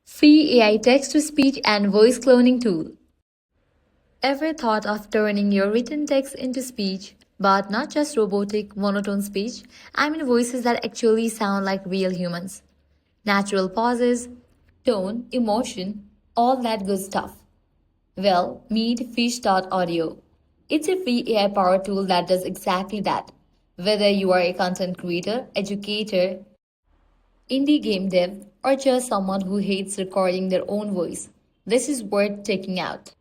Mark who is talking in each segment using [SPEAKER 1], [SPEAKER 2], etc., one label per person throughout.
[SPEAKER 1] Free AI text-to-speech and voice cloning tool. Ever thought of turning your written text into speech, but not just robotic, monotone speech? I mean voices that actually sound like real humans. Natural pauses, tone, emotion, all that good stuff. Well, meet Fish.audio. It's a free AI powered tool that does exactly that. Whether you are a content creator, educator, indie game dev, or just someone who hates recording their own voice, this is worth checking out.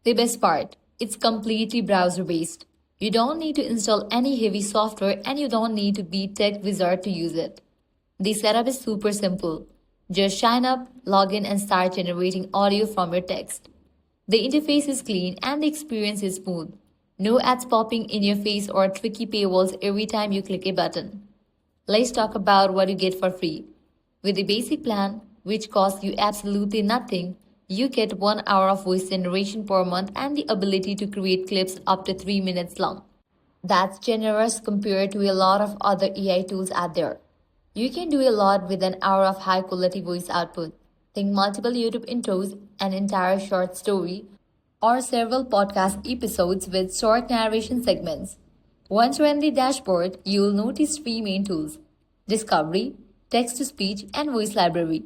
[SPEAKER 1] The best part, it's completely browser based. You don't need to install any heavy software and you don't need to be tech wizard to use it. The setup is super simple. Just sign up, log in and start generating audio from your text. The interface is clean and the experience is smooth. No ads popping in your face or tricky paywalls every time you click a button. Let's talk about what you get for free. With the basic plan, which costs you absolutely nothing, you get 1 hour of voice generation per month and the ability to create clips up to 3 minutes long. That's generous compared to a lot of other AI tools out there. You can do a lot with an hour of high quality voice output. Think multiple YouTube intros, an entire short story, or several podcast episodes with short narration segments. Once you're in the dashboard, you'll notice three main tools: Discovery, Text to Speech, and Voice Library.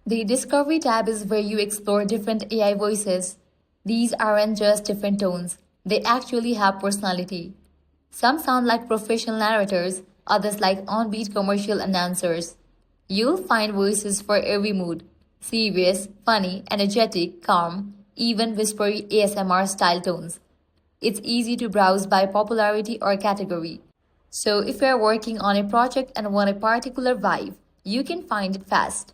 [SPEAKER 1] The Discovery tab is where you explore different AI voices. These aren't just different tones, they actually have personality. Some sound like professional narrators, others like on-beat commercial announcers. You'll find voices for every mood: serious, funny, energetic, calm, even whispery ASMR style tones. It's easy to browse by popularity or category. So if you're working on a project and want a particular vibe, you can find it fast.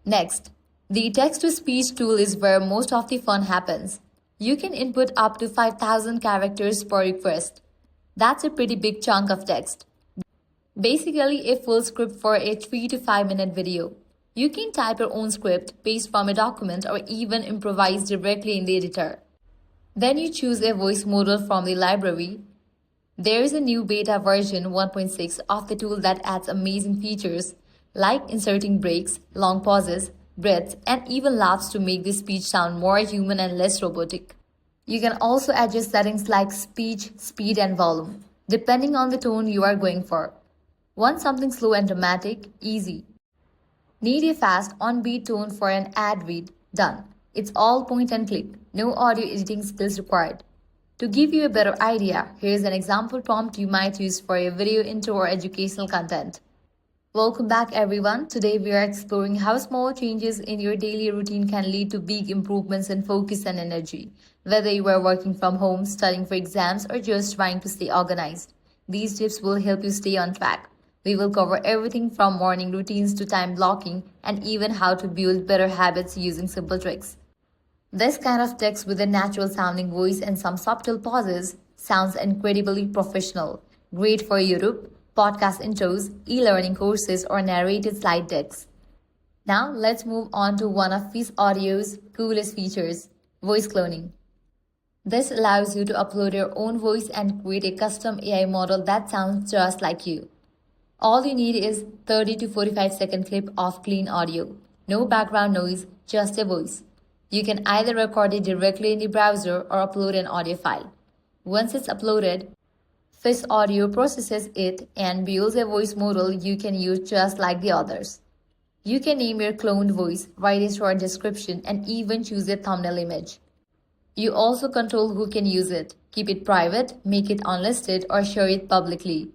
[SPEAKER 1] Next, the text-to-speech tool is where most of the fun happens. You can input up to 5,000 characters per request. That's a pretty big chunk of text. Basically a full script for a 3 to 5 minute video. You can type your own script, paste from a document, or even improvise directly in the editor. Then you choose a voice model from the library. There is a new beta version 1.6 of the tool that adds amazing features like inserting breaks, long pauses, breaths, and even laughs to make the speech sound more human and less robotic. You can also adjust settings like speech, speed, and volume, depending on the tone you are going for. Want something slow and dramatic? Easy. Need a fast, on-beat tone for an ad read? Done. It's all point and click, no audio editing skills required. To give you a better idea, here's an example prompt you might use for a video intro or educational content. Welcome back everyone. Today we are exploring how small changes in your daily routine can lead to big improvements in focus and energy. Whether you are working from home, studying for exams, or just trying to stay organized, these tips will help you stay on track. We will cover everything from morning routines to time blocking and even how to build better habits using simple tricks. This kind of text with a natural sounding voice and some subtle pauses sounds incredibly professional. Great for YouTube, podcast intros, e-learning courses, or narrated slide decks. Now let's move on to one of Fish.audio's coolest features, voice cloning. This allows you to upload your own voice and create a custom AI model that sounds just like you. All you need is 30 to 45 second clip of clean audio. No background noise, just a voice. You can either record it directly in the browser or upload an audio file. Once it's uploaded, Fish.audio processes it and builds a voice model you can use just like the others. You can name your cloned voice, write a short description, and even choose a thumbnail image. You also control who can use it, keep it private, make it unlisted, or share it publicly.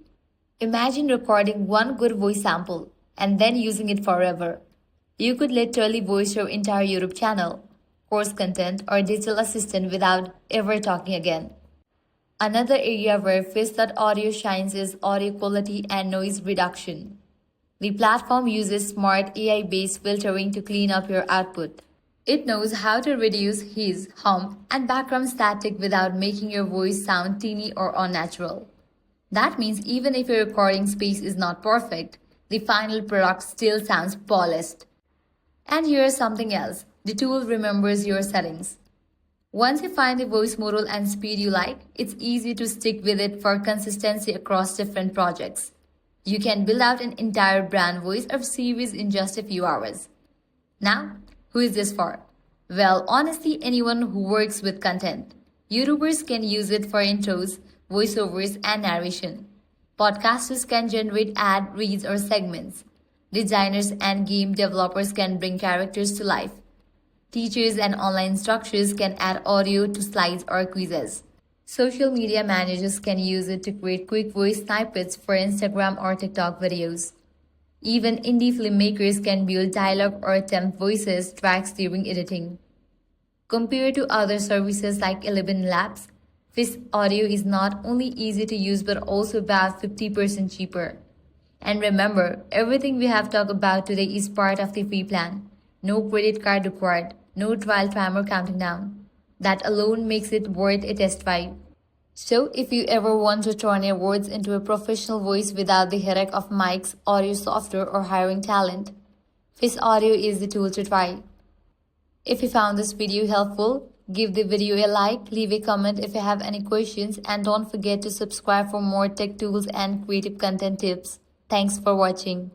[SPEAKER 1] Imagine recording one good voice sample and then using it forever. You could literally voice your entire YouTube channel, course content, or digital assistant without ever talking again. Another area where Fish.audio shines is audio quality and noise reduction. The platform uses smart AI-based filtering to clean up your output. It knows how to reduce hiss, hum, and background static without making your voice sound teeny or unnatural. That means even if your recording space is not perfect, the final product still sounds polished. And here's something else. The tool remembers your settings. Once you find the voice model and speed you like, it's easy to stick with it for consistency across different projects. You can build out an entire brand voice or series in just a few hours. Now, who is this for? Well, honestly, anyone who works with content. YouTubers can use it for intros, voiceovers, and narration. Podcasters can generate ad reads or segments. Designers and game developers can bring characters to life. Teachers and online instructors can add audio to slides or quizzes. Social media managers can use it to create quick voice snippets for Instagram or TikTok videos. Even indie filmmakers can build dialogue or attempt voices tracks during editing. Compared to other services like ElevenLabs, Fish.audio is not only easy to use but also about 50% cheaper. And remember, everything we have talked about today is part of the free plan. No credit card required, no trial timer counting down. That alone makes it worth a test drive. So, if you ever want to turn your words into a professional voice without the headache of mics, audio software, or hiring talent, Fish.audio is the tool to try. If you found this video helpful, give the video a like, leave a comment if you have any questions, and don't forget to subscribe for more tech tools and creative content tips. Thanks for watching.